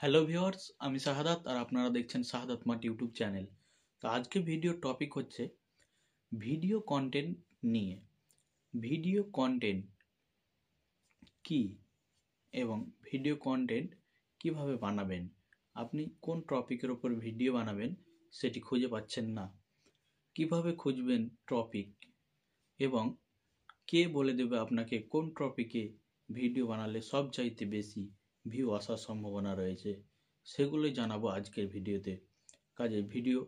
Hello viewers, আমি শাহাদাত আর আপনারা দেখছেন শাহাদাত মার্ট ইউটিউব চ্যানেল। তো আজকে ভিডিওর টপিক হচ্ছে ভিডিও কন্টেন্ট নিয়ে। ভিডিও কন্টেন্ট কি এবং ভিডিও কন্টেন্ট কিভাবে বানাবেন। আপনি কোন টপিকের ওপর ভিডিও বানাবেন সেটি খুঁজে পাচ্ছেন না, কিভাবে খুঁজবেন টপিক এবং কে বলে দেবে আপনাকে কোন টপিকে ভিডিও বানালে সবচাইতে বেশি ভিউ আসার সম্ভাবনা রয়েছে, সেগুলোই জানাবো আজকের ভিডিওতে। কাজে ভিডিও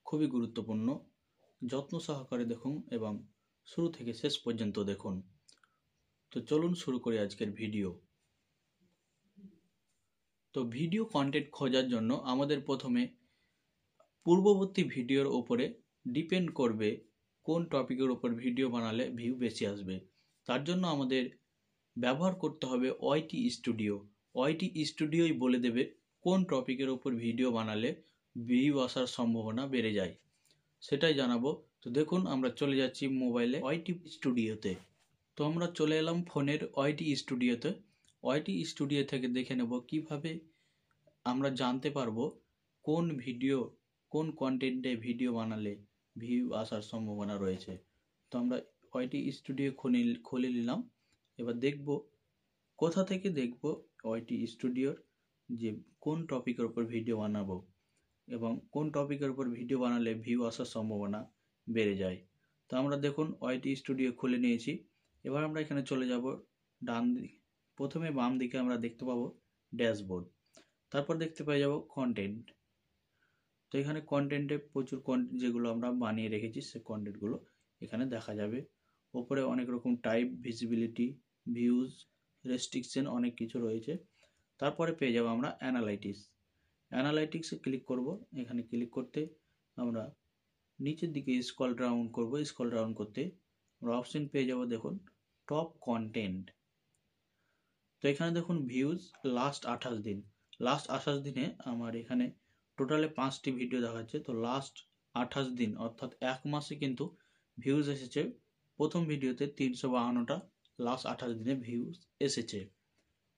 খুবই গুরুত্বপূর্ণ, যত্ন সহকারে দেখুন এবং শুরু থেকে শেষ পর্যন্ত দেখুন। তো চলুন শুরু করি আজকের ভিডিও। তো ভিডিও কন্টেন্ট খোঁজার জন্য আমাদের প্রথমে পূর্ববর্তী ভিডিওর ওপরে ডিপেন্ড করবে কোন টপিকের ওপর ভিডিও বানালে ভিউ বেশি আসবে। তার জন্য আমাদের ব্যবহার করতে হবে ওয়াইটি স্টুডিও। ওয়াইটি স্টুডিওই বলে দেবে কোন টপিকের ওপর ভিডিও বানালে ভিউ আসার সম্ভাবনা বেড়ে যায়, সেটাই জানাবো। তো দেখুন, আমরা চলে যাচ্ছি মোবাইলে ওয়াইটি স্টুডিওতে। তো আমরা চলে এলাম ফোনের ওয়াইটি স্টুডিওতে। ওয়াইটি স্টুডিও থেকে দেখে নেব কিভাবে আমরা জানতে পারবো কোন ভিডিও, কোন কন্টেন্টে ভিডিও বানালে ভিউ আসার সম্ভাবনা রয়েছে। তো আমরা ওয়াইটি স্টুডিও খুলে নিলাম। এবার দেখব কোথা থেকে দেখব ওয়াইটি স্টুডিওর যে কোন টপিকের উপর ভিডিও বানাবো এবং কোন টপিকের উপর ভিডিও বানালে ভিউ আসার সম্ভাবনা বেড়ে যায়। তো আমরা দেখুন ওয়াইটি স্টুডিও খুলে নিয়েছি। এবার আমরা এখানে চলে যাব ডান দিকে। প্রথমে বাম দিকে আমরা দেখতে পাবো ড্যাশবোর্ড, তারপর দেখতে পেয়ে যাব কন্টেন্ট। তো এখানে কন্টেন্টে প্রচুর কন্টেন্ট যেগুলো আমরা বানিয়ে রেখেছি সে কন্টেন্টগুলো এখানে দেখা যাবে। ওপরে অনেক রকম টাইপ, ভিজিবিলিটি, ভিউজ, রেস্ট্রিকশন অনেক কিছু রয়েছে। তারপরে পেয়ে যাব আমরা অ্যানালাইটিক্সে ক্লিক করব। এখানে ক্লিক করতে আমরা নিচের দিকে স্ক্রল ডাউন করব। স্ক্রল ডাউন করতে আমরা অপশন পেয়ে যাব, দেখুন টপ কন্টেন্ট। তো এখানে দেখুন ভিউজ লাস্ট 28 দিন। লাস্ট 28 দিনে আমার এখানে টোটালে 5টি ভিডিও দেখাচ্ছে। তো লাস্ট 28 দিন অর্থাৎ এক মাসে কিন্তু ভিউজ এসেছে প্রথম ভিডিওতে 352টা, লাস্ট 28 দিনে ভিউজ এসেছে।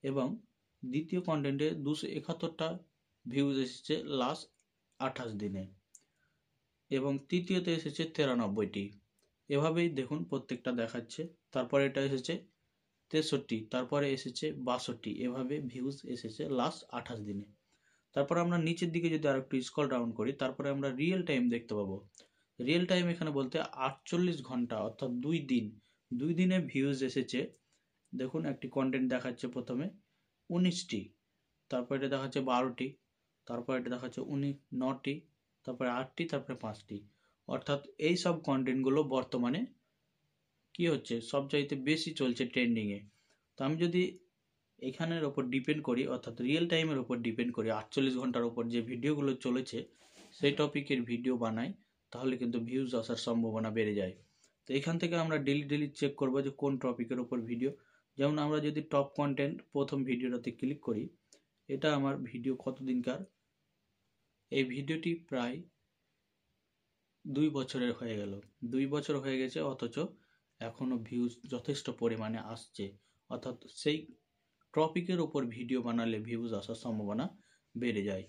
এবং দ্বিতীয় কন্টেন্টে 271টা ভিউজ এসেছে লাস্ট 28 দিনে এবং তৃতীয়তে এসেছে 93টি। এভাবেই দেখুন প্রত্যেকটা দেখাচ্ছে। তারপরে এটা এসেছে 63, তারপরে এসেছে 62, এভাবে ভিউজ এসেছে লাস্ট 28 দিনে। তারপর আমরা নিচের দিকে যদি আর একটু স্ক্রল ডাউন করি, তারপরে আমরা রিয়েল টাইম দেখতে পাবো। রিয়েল টাইম এখানে বলতে 48 ঘন্টা অর্থাৎ 2 দিনে ভিউজ এসেছে। দেখুন একটি কন্টেন্ট দেখাচ্ছে প্রথমে 19টি, তারপর এটা দেখাচ্ছে 12টি, তারপর এটা দেখাচ্ছে 9টি, তারপরে 8টি, তারপরে 5টি। অর্থাৎ এই সব কন্টেন্টগুলো বর্তমানে কি হচ্ছে, সবচাইতে বেশি চলছে ট্রেন্ডিংয়ে। তো আমি যদি এখানের ওপর ডিপেন্ড করি অর্থাৎ রিয়েল টাইমের ওপর ডিপেন্ড করি, 48 ঘন্টার ওপর যে ভিডিওগুলো চলেছে সেই টপিকের ভিডিও বানাই, তাহলে কিন্তু ভিউজ আসার সম্ভাবনা বেড়ে যায়। তো এখান থেকে আমরা ডেলি চেক করবো যে কোন টপিকের ওপর ভিডিও। যেমন আমরা যদি টপ কন্টেন্ট প্রথম ভিডিওটাতে ক্লিক করি, এটা আমার ভিডিও কতদিনকার, এই ভিডিওটি প্রায় 2 বছরের হয়ে গেল। 2 বছর হয়ে গেছে অথচ এখনও ভিউজ যথেষ্ট পরিমাণে আসছে। অর্থাৎ সেই টপিকের ওপর ভিডিও বানালে ভিউজ আসার সম্ভাবনা বেড়ে যায়।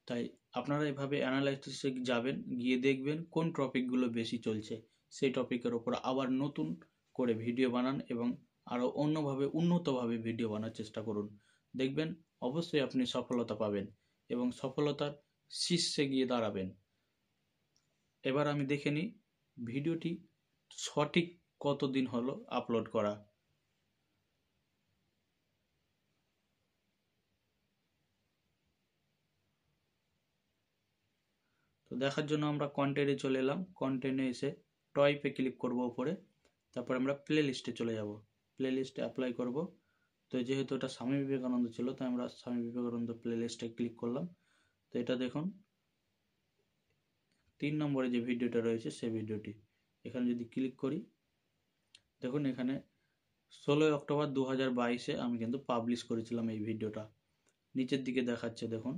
তাই আপনারা এভাবে অ্যানালাইসিসে যাবেন, গিয়ে দেখবেন কোন টপিকগুলো বেশি চলছে, সেই টপিকের ওপর আবার নতুন করে ভিডিও বানান এবং আরও অন্যভাবে উন্নতভাবে ভিডিও বানার চেষ্টা করুন। দেখবেন অবশ্যই আপনি সফলতা পাবেন এবং সফলতার শীর্ষে গিয়ে দাঁড়াবেন। এবার আমি দেখে নিই ভিডিওটি সঠিক কতদিন হলো আপলোড করা। তো দেখার জন্য আমরা কন্টেন্টে চলে এলাম। কন্টেন্টে এসে টপিকে ক্লিক করব উপরে, তারপর আমরা প্লে লিস্টে চলে যাব। প্লে লিস্টে অ্যাপ্লাই করব। তো যেহেতু এটা স্বামী বিবেকানন্দ ছিল তাই আমরা স্বামী বিবেকানন্দ প্লে লিস্টে ক্লিক করলাম। তো এটা দেখুন 3 নম্বরে যে ভিডিওটা রয়েছে সেই ভিডিওটি। এখানে যদি ক্লিক করি, দেখুন এখানে 16 অক্টোবর 2022-এ আমি কিন্তু পাবলিশ করেছিলাম এই ভিডিওটা। নিচের দিকে দেখাচ্ছে, দেখুন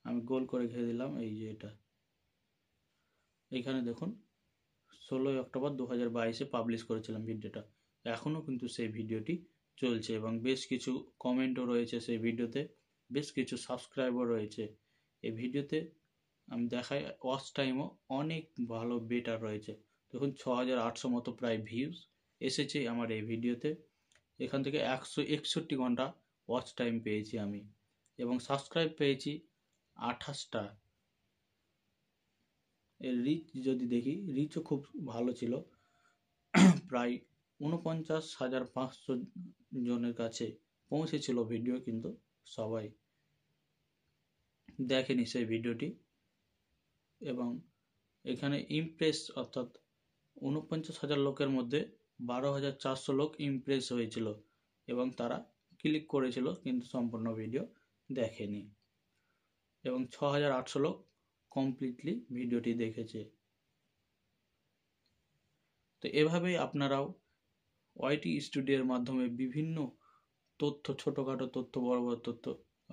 আমি গোল করে ঘিরে দিলাম, এই যে এটা এখানে দেখুন 16 অক্টোবর 2022-এ পাবলিশ করেছিলাম ভিডিওটা। এখনও কিন্তু সেই ভিডিওটি চলছে এবং বেশ কিছু কমেন্টও রয়েছে সেই ভিডিওতে, বেশ কিছু সাবস্ক্রাইবার রয়েছে এই ভিডিওতে। আমি দেখাই ওয়াচ টাইমও অনেক ভালো বেটার রয়েছে। দেখুন 6800 মতো প্রায় ভিউজ এসেছে আমার এই ভিডিওতে। এখান থেকে 161 ঘন্টা ওয়াচ টাইম পেয়েছি আমি এবং সাবস্ক্রাইব পেয়েছি 28টা। এর রিচ যদি দেখি, রিচও খুব ভালো ছিল, প্রায় 49,500 জনের কাছে পৌঁছেছিল ভিডিও, কিন্তু সবাই দেখেনি সেই ভিডিওটি। এবং এখানে ইমপ্রেস অর্থাৎ 49,000 লোকের মধ্যে 12,400 লোক ইমপ্রেস হয়েছিল এবং তারা ক্লিক করেছিল কিন্তু সম্পূর্ণ ভিডিও দেখেনি এবং 6,800 লোক কমপ্লিটলি ভিডিওটি দেখেছে। তো এভাবেই আপনারাও ওয়াইটি স্টুডিওর মাধ্যমে বিভিন্ন তথ্য, ছোটোখাটো তথ্য, বড় বড় তথ্য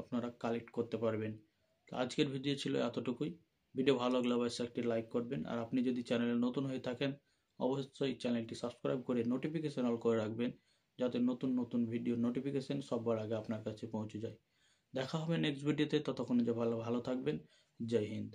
আপনারা কালেক্ট করতে পারবেন। তো আজকের ভিডিও ছিল এতটুকুই। ভিডিও ভালো লাগলে অবশ্যই একটি লাইক করবেন, আর আপনি যদি চ্যানেলে নতুন হয়ে থাকেন অবশ্যই চ্যানেলটি সাবস্ক্রাইব করে নোটিফিকেশন অল করে রাখবেন, যাতে নতুন নতুন ভিডিও নোটিফিকেশন সবার আগে আপনার কাছে পৌঁছে যায়। দেখা হবে নেক্সট ভিডিওতে, ততক্ষণে যে ভালো থাকবেন। জয় হিন্দ।